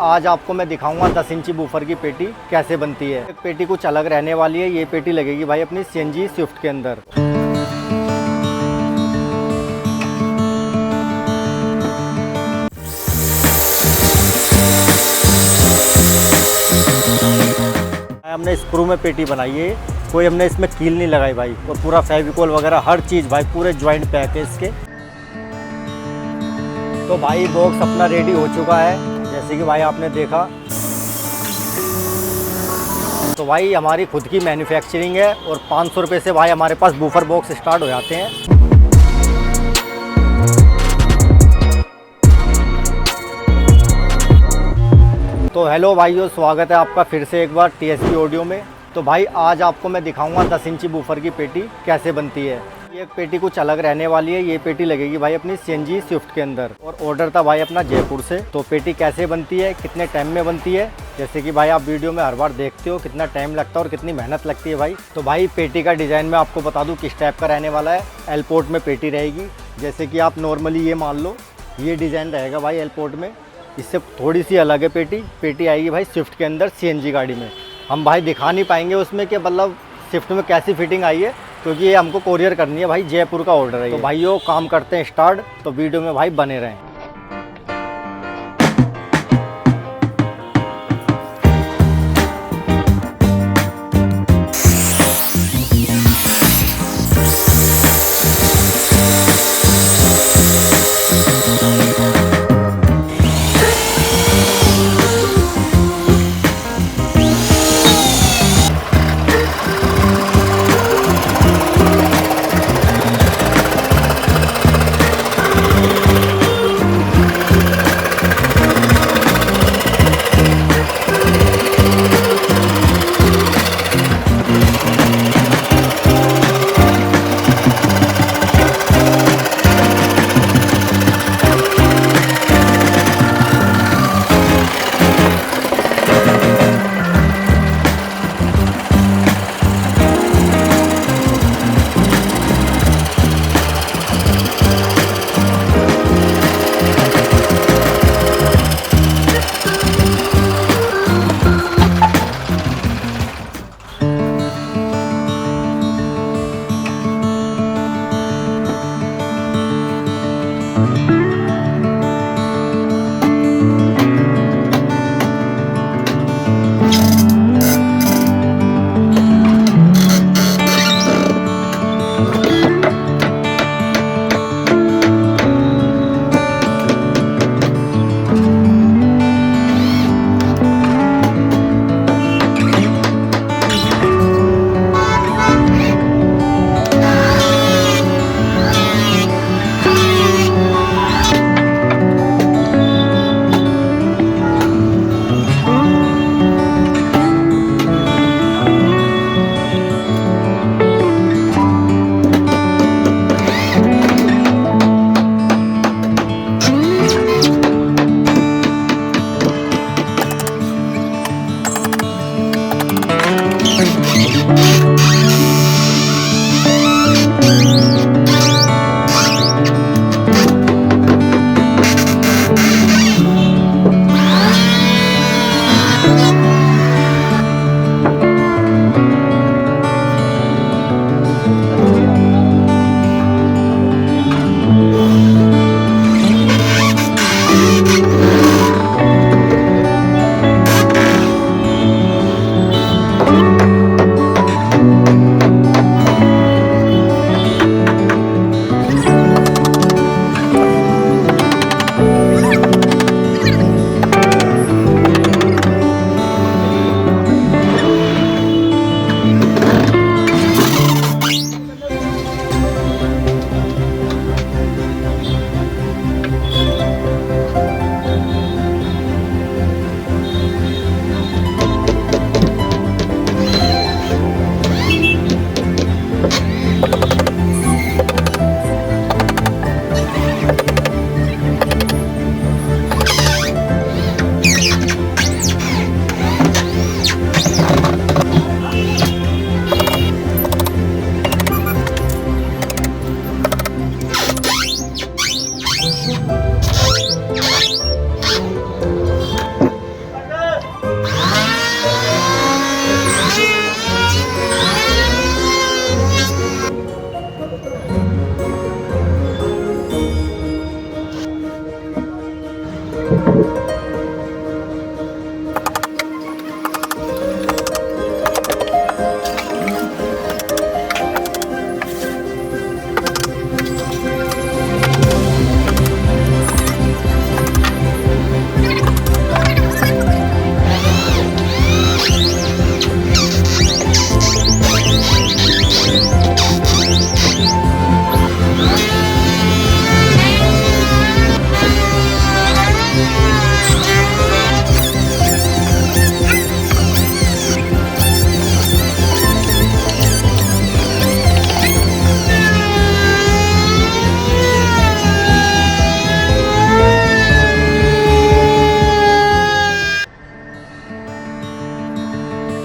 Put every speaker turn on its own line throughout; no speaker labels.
आज आपको मैं दिखाऊंगा 10 इंची बूफर की पेटी कैसे बनती है। एक पेटी कुछ अलग रहने वाली है। ये पेटी लगेगी भाई अपनी CNG स्विफ्ट के अंदर। हमने स्क्रू में पेटी बनाई है, कोई हमने इसमें कील नहीं लगाई भाई, और पूरा फेविकोल वगैरह हर चीज़ भाई पूरे ज्वाइंट पैक है इसके। तो भाई बॉक्स अपना रेडी हो चुका है, जैसे कि भाई आपने देखा। तो भाई हमारी खुद की मैन्युफैक्चरिंग है और 500 रुपये से भाई हमारे पास बूफर बॉक्स स्टार्ट हो जाते हैं। तो हेलो भाइयों, स्वागत है आपका फिर से एक बार TSP ऑडियो में। तो भाई आज आपको मैं दिखाऊंगा 10 इंची बूफर की पेटी कैसे बनती है। ये पेटी कुछ अलग रहने वाली है। ये पेटी लगेगी भाई अपनी CNG स्विफ्ट के अंदर, और ऑर्डर था भाई अपना जयपुर से। तो पेटी कैसे बनती है, कितने टाइम में बनती है, जैसे कि भाई आप वीडियो में हर बार देखते हो कितना टाइम लगता है और कितनी मेहनत लगती है भाई। तो भाई पेटी का डिज़ाइन मैं आपको बता दूँ किस टाइप का रहने वाला है। एल पोर्ट में पेटी रहेगी, जैसे कि आप नॉर्मली ये मान लो ये डिज़ाइन रहेगा भाई एल पोर्ट में। इससे थोड़ी सी अलग है पेटी आएगी भाई स्विफ्ट के अंदर CNG गाड़ी में। हम भाई दिखा नहीं पाएंगे उसमें कि मतलब स्विफ्ट में कैसी फिटिंग आई है, क्योंकि ये हमको कोरियर करनी है भाई, जयपुर का ऑर्डर है। तो भाइयों काम करते हैं स्टार्ट, तो वीडियो में भाई बने रहें।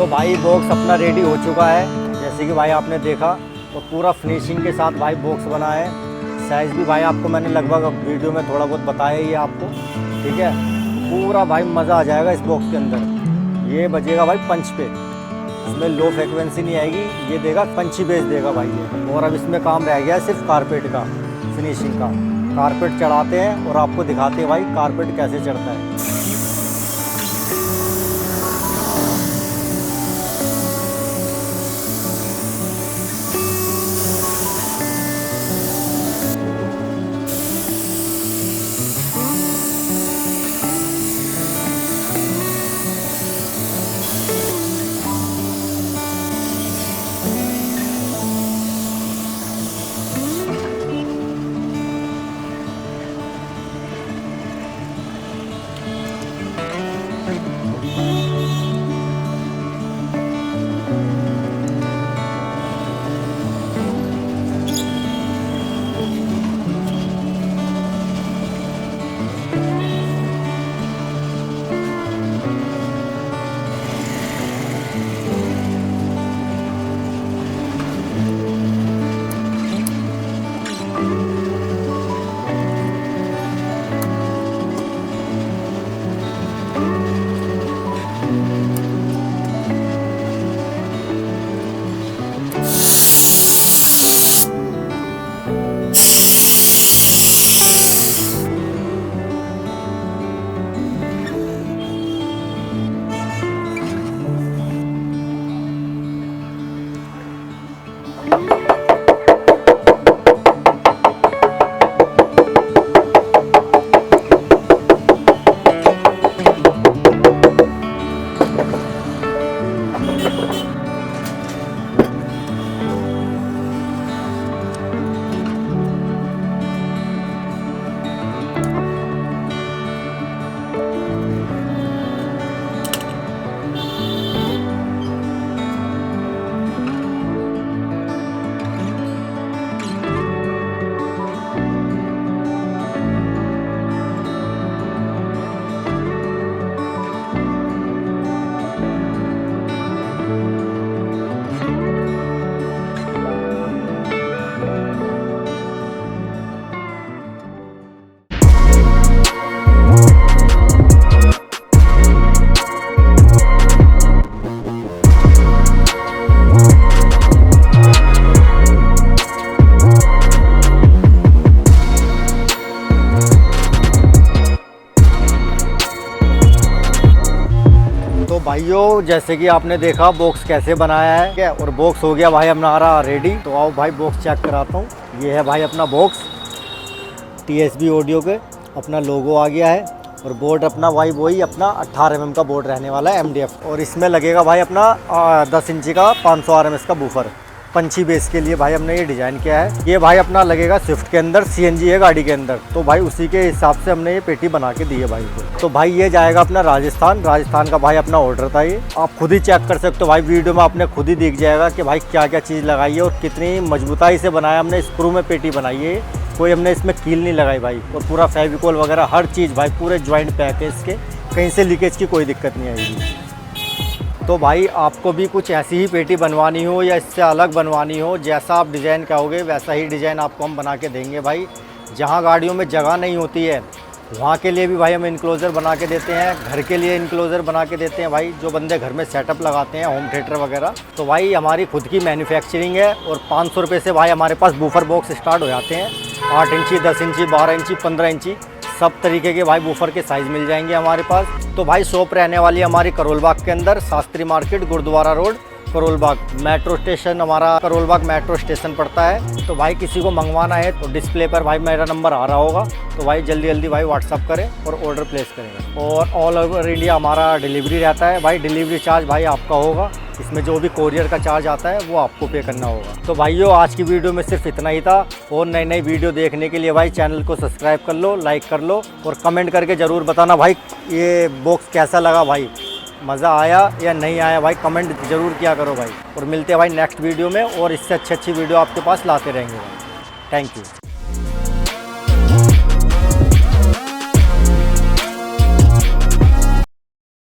तो भाई बॉक्स अपना रेडी हो चुका है, जैसे कि भाई आपने देखा। तो पूरा फिनिशिंग के साथ भाई बॉक्स बना है। साइज़ भी भाई आपको मैंने लगभग वीडियो में थोड़ा बहुत बताया ही है आपको, ठीक है। पूरा भाई मज़ा आ जाएगा इस बॉक्स के अंदर। ये बजेगा भाई पंच पे, इसमें लो फ्रिक्वेंसी नहीं आएगी, ये देगा पंची बेस देगा भाई ये। और अब इसमें काम रह गया है सिर्फ कारपेट का, फिनिशिंग का। कारपेट चढ़ाते हैं और आपको दिखाते हैं भाई कारपेट कैसे चढ़ता है। भाइयों जैसे कि आपने देखा बॉक्स कैसे बनाया है क्या, और बॉक्स हो गया भाई हमारा रेडी। तो आओ भाई बॉक्स चेक कराता हूँ। ये है भाई अपना बॉक्स, TSB ऑडियो के अपना लोगो आ गया है, और बोर्ड अपना भाई वही अपना 18 mm का बोर्ड रहने वाला है MDF। और इसमें लगेगा भाई अपना 10 इंची का 500 RMS का बूफर पंची बेस के लिए भाई हमने ये डिज़ाइन किया है। ये भाई अपना लगेगा स्विफ्ट के अंदर, CNG है गाड़ी के अंदर, तो भाई उसी के हिसाब से हमने ये पेटी बना के दी है भाई को। तो भाई ये जाएगा अपना राजस्थान का भाई अपना ऑर्डर था। ये आप खुद ही चेक कर सकते हो भाई, वीडियो में आपने खुद ही दिख जाएगा कि भाई क्या क्या चीज़ लगाई है और कितनी मजबूताई से बनाया हमने। स्क्रू में पेटी बनाई है, कोई हमने इसमें कील नहीं लगाई भाई, और पूरा फेविकोल वगैरह हर चीज़ भाई पूरे ज्वाइंट पैक है इसके, कहीं से लीकेज की कोई दिक्कत नहीं आएगी। तो भाई आपको भी कुछ ऐसी ही पेटी बनवानी हो या इससे अलग बनवानी हो, जैसा आप डिज़ाइन कहोगे वैसा ही डिज़ाइन आपको हम बना के देंगे भाई। जहाँ गाड़ियों में जगह नहीं होती है वहाँ के लिए भी भाई हम इनक्लोज़र बना के देते हैं, घर के लिए इनक्लोज़र बना के देते हैं भाई, जो बंदे घर में सेटअप लगाते हैं होम थिएटर वगैरह। तो भाई हमारी खुद की मैन्युफैक्चरिंग है, और 500 रुपये से भाई हमारे पास बूफर बॉक्स स्टार्ट हो जाते हैं। 8 इंची, 10 इंची, 12 इंची, 15 इंची सब तरीके के भाई बूफर के साइज़ मिल जाएंगे हमारे पास। तो भाई शॉप रहने वाली है हमारी करोल बाग के अंदर, Shastri market, gurdwara road, Karol Bagh. Metro station हमारा करोल बाग मेट्रो स्टेशन पड़ता है। तो भाई किसी को मंगवाना है तो डिस्प्ले पर भाई मेरा नंबर आ रहा होगा, तो भाई जल्दी जल्दी भाई व्हाट्सअप करें और ऑर्डर प्लेस करें। और ऑल ओवर इंडिया हमारा डिलीवरी रहता है भाई। डिलीवरी चार्ज भाई आपका होगा, इसमें जो भी कोरियर का चार्ज आता है वो आपको पे करना होगा। तो भाइयों आज की वीडियो में सिर्फ इतना ही था, और नई नई वीडियो देखने के लिए भाई चैनल को सब्सक्राइब कर लो, लाइक कर लो, और कमेंट करके ज़रूर बताना भाई ये बॉक्स कैसा लगा भाई, मज़ा आया या नहीं आया भाई, कमेंट ज़रूर किया करो भाई। और मिलते हैं भाई नेक्स्ट वीडियो में, और इससे अच्छी वीडियो आपके पास लाते रहेंगे भाई। Thank you.